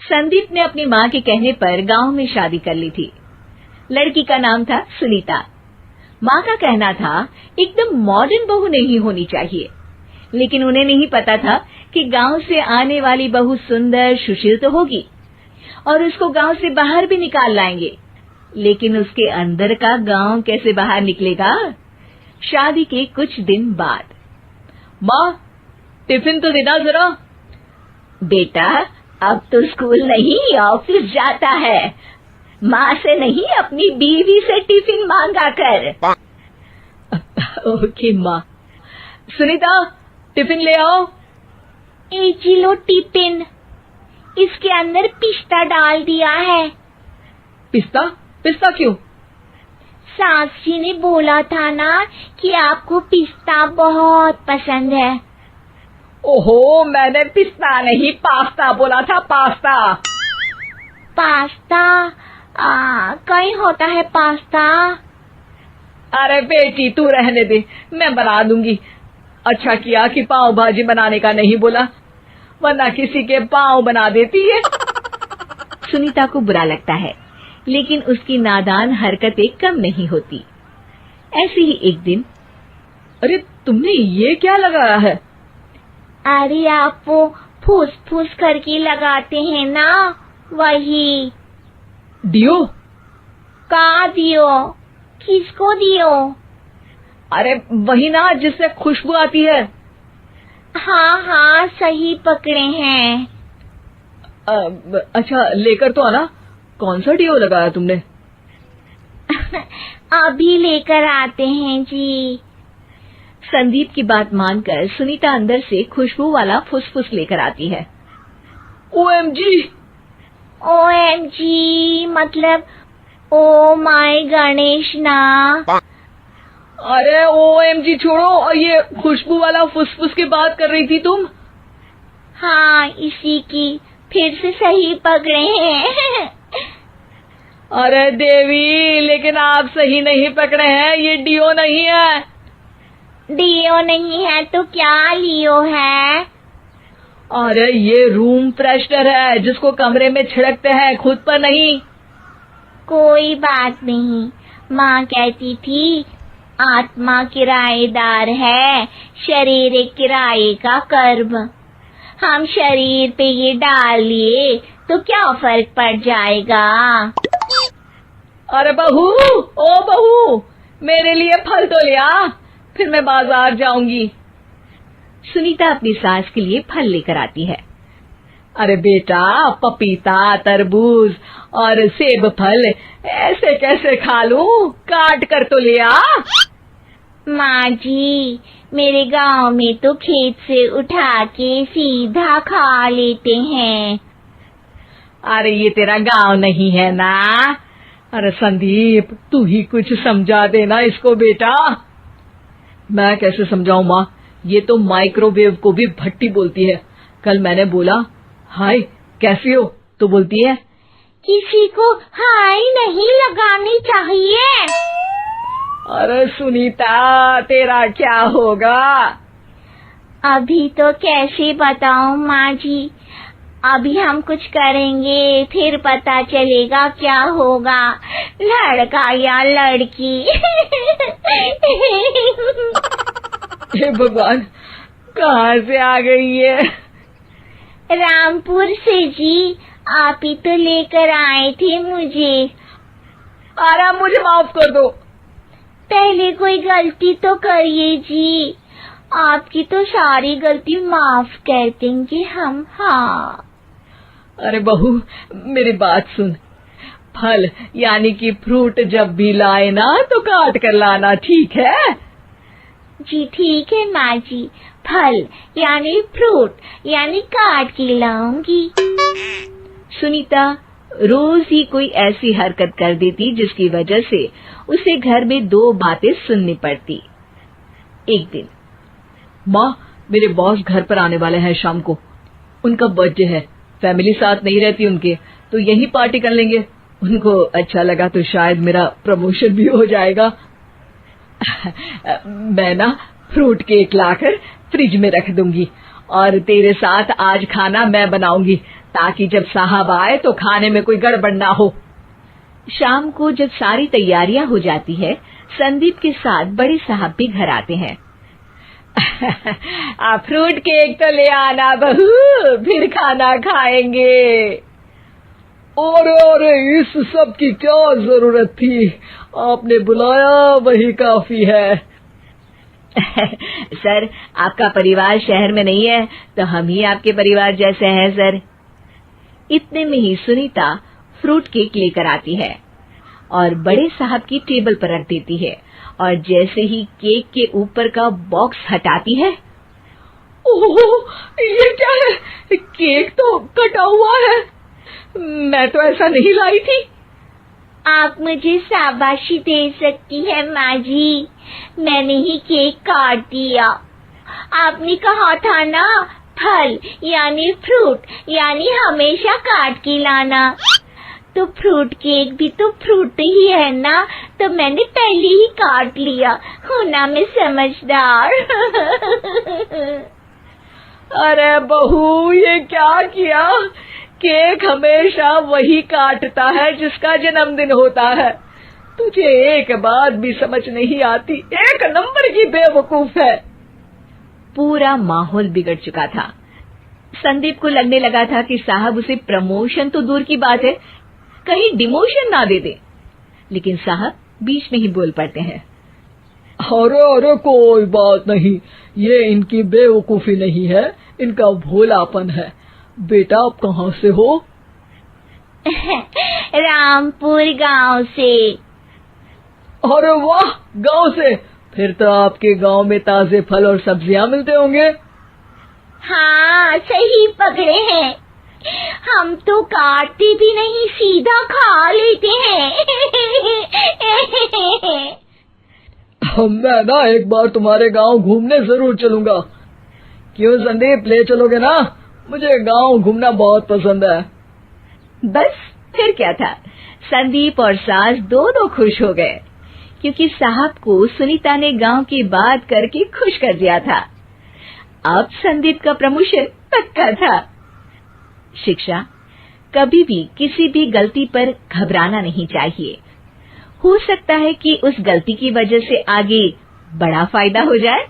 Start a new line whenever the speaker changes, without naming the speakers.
संदीप ने अपनी माँ के कहने पर गांव में शादी कर ली थी। लड़की का नाम था सुनीता। माँ का कहना था एकदम मॉडर्न बहू नहीं होनी चाहिए, लेकिन उन्हें नहीं पता था कि गांव से आने वाली बहू सुंदर सुशील तो होगी और उसको गांव से बाहर भी निकाल लाएंगे, लेकिन उसके अंदर का गांव कैसे बाहर निकलेगा। शादी के कुछ दिन बाद,
माँ टिफिन तो देना जरा।
बेटा अब तो स्कूल नहीं ऑफिस जाता है, माँ से नहीं अपनी बीवी से टिफिन मांगा कर।
ओके माँ। सुनीता टिफिन ले आओ।
जी लो टिफिन, इसके अंदर पिस्ता डाल दिया है।
पिस्ता? पिस्ता क्यों?
सास जी ने बोला था ना कि आपको पिस्ता बहुत पसंद है।
ओहो, मैंने पिस्ता नहीं पास्ता बोला था, पास्ता।
पास्ता? कहीं होता है पास्ता?
अरे बेटी तू रहने दे, मैं बना दूंगी। अच्छा किया कि पाव भाजी बनाने का नहीं बोला, वरना किसी के पाव बना देती है।
सुनीता को बुरा लगता है, लेकिन उसकी नादान हरकतें कम नहीं होती। ऐसे ही एक दिन,
अरे तुमने ये क्या लगाया है?
अरे आप वो फूस फूस करके लगाते हैं ना, वही।
डियो?
का दियो? किसको दियो?
अरे वही ना जिससे खुशबू आती है।
हाँ सही पकड़े हैं।
अच्छा लेकर तो आना। कौन सा डियो लगाया तुमने?
अभी लेकर आते हैं जी।
संदीप की बात मानकर सुनीता अंदर से खुशबू वाला फुसफुस लेकर आती है।
ओएमजी!
ओएमजी मतलब ओ माय गणेश ना।
अरे ओएमजी छोड़ो, और ये खुशबू वाला फुसफुस की बात कर रही थी तुम?
हाँ इसी की, फिर से सही पकड़े हैं।
अरे देवी, लेकिन आप सही नहीं पकड़े हैं, ये डियो नहीं है।
डियो नहीं है तो क्या लियो है?
अरे ये रूम फ्रेशनर है, जिसको कमरे में छिड़कते हैं, खुद पर नहीं।
कोई बात नहीं, माँ कहती थी आत्मा किराएदार है, शरीर एक किराए का कर्म। हम शरीर पे ये डाल लिए तो क्या फर्क पड़ जाएगा।
अरे बहू, ओ बहू, मेरे लिए फल तो ले आ, फिर मैं बाजार जाऊंगी।
सुनीता अपनी सास के लिए फल लेकर आती है।
अरे बेटा, पपीता, तरबूज और सेब फल ऐसे कैसे खा लूं? काट कर तो ले आ।
माँ जी, मेरे गांव में तो खेत से उठा के सीधा खा लेते हैं।
अरे ये तेरा गांव नहीं है ना। अरे संदीप, तू ही कुछ समझा देना इसको बेटा। मैं कैसे समझाऊं माँ, ये तो माइक्रोवेव को भी भट्टी बोलती है। कल मैंने बोला हाय कैसी हो, तो बोलती है
किसी को हाय नहीं लगानी चाहिए।
अरे सुनीता, तेरा क्या होगा?
अभी तो कैसे बताऊं माँ जी, अभी हम कुछ करेंगे फिर पता चलेगा क्या होगा, लड़का या लड़की।
हे भगवान, कहाँ से आ गई है?
रामपुर से जी, आप ही तो लेकर आए थे मुझे।
अरे मुझे माफ कर दो।
पहले कोई गलती तो करिए जी, आपकी तो सारी गलती माफ कर देंगे हम। हाँ
अरे बहू, मेरी बात सुन। फल यानी कि फ्रूट जब भी लाए ना तो काट कर लाना, ठीक है?
जी ठीक है माँ जी, फल यानी फ्रूट यानी काट के लाऊंगी।
सुनीता रोज ही कोई ऐसी हरकत कर देती जिसकी वजह से उसे घर में दो बातें सुननी पड़ती। एक दिन,
माँ मेरे बॉस घर पर आने वाले हैं शाम को, उनका बर्थडे है, फैमिली साथ नहीं रहती उनके, तो यही पार्टी कर लेंगे। उनको अच्छा लगा तो शायद मेरा प्रमोशन भी हो जाएगा। मैं ना फ्रूट केक लाकर फ्रिज में रख दूंगी और तेरे साथ आज खाना मैं बनाऊंगी, ताकि जब साहब आए तो खाने में कोई गड़बड़ ना हो।
शाम को जब सारी तैयारियां हो जाती है, संदीप के साथ बड़े साहब भी घर आते हैं।
फ्रूट केक तो ले आना बहू, फिर खाना खाएंगे। अरे इस सब की क्या जरूरत थी, आपने बुलाया वही काफी है।
सर, आपका परिवार शहर में नहीं है तो हम ही आपके परिवार जैसे हैं सर। इतने में ही सुनीता फ्रूट केक लेकर आती है और बड़े साहब की टेबल पर रख देती है, और जैसे ही केक के ऊपर का बॉक्स हटाती है,
ओह, ये क्या है? केक तो कटा हुआ है, मैं तो ऐसा नहीं लाई थी।
आप मुझे शाबाशी दे सकती है माँ जी, मैंने ही केक काट दिया। आपने कहा था ना, फल यानी फ्रूट यानी हमेशा काट के लाना, तो फ्रूट केक भी तो फ्रूट ही है ना, तो मैंने पहले ही काट लिया। हूँ ना मैं समझदार।
अरे बहू, ये क्या किया? केक हमेशा वही काटता है जिसका जन्मदिन होता है। तुझे एक बात भी समझ नहीं आती, एक नंबर की बेवकूफ है।
पूरा माहौल बिगड़ चुका था। संदीप को लगने लगा था कि साहब उसे प्रमोशन तो दूर की बात है, कहीं डिमोशन ना दे दे, लेकिन साहब बीच में ही बोल पड़ते हैं।
अरे कोई बात नहीं, ये इनकी बेवकूफी नहीं है, इनका भोलापन है। बेटा, आप कहाँ से हो?
रामपुर गांव से।
अरे वाह, गांव से? फिर तो आपके गांव में ताजे फल और सब्जियां मिलते होंगे।
हाँ, सही पकड़े हैं। हम तो काटते भी नहीं, सीधा खा लेते हैं।
मैं ना एक बार तुम्हारे गांव घूमने जरूर चलूंगा। क्यों संदीप, ले चलोगे ना? मुझे गांव घूमना बहुत पसंद है।
बस फिर क्या था, संदीप और सास दोनों खुश हो गए, क्योंकि साहब को सुनीता ने गांव की बात करके खुश कर दिया था। अब संदीप का प्रमोशन पक्का था। शिक्षा, कभी भी किसी भी गलती पर घबराना नहीं चाहिए। हो सकता है कि उस गलती की वजह से आगे बड़ा फायदा हो जाए।